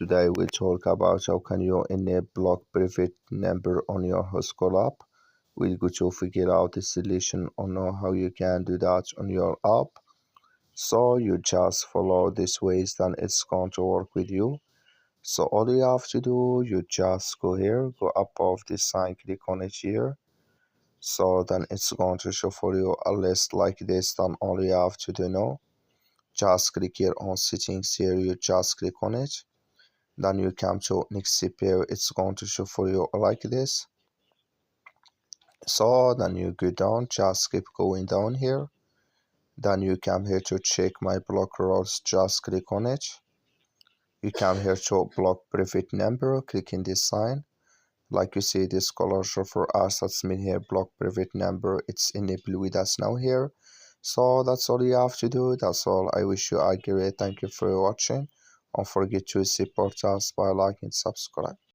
Today we'll talk about how can you enable block private number on your Whoscall app. We'll go to figure out the solution on how you can do that on your app. So you just follow this ways, then it's going to work with you. So all you have to do, you just go here, go above this sign, click on it here. So then it's going to show for you a list like this. Then all you have to do now, just click here on settings here, you just click on it. Then you come to next CPU, it's going to show for you like this. So then you go down, just keep going down here. Then you come here to check my block rules, just click on it. You come here to block private number, click in this sign. Like you see this color show for us, that's mean here block private number, it's enabled with us now here. So that's all you have to do, that's all. I wish you a great, thank you for watching. Don't forget to support us by liking and subscribe.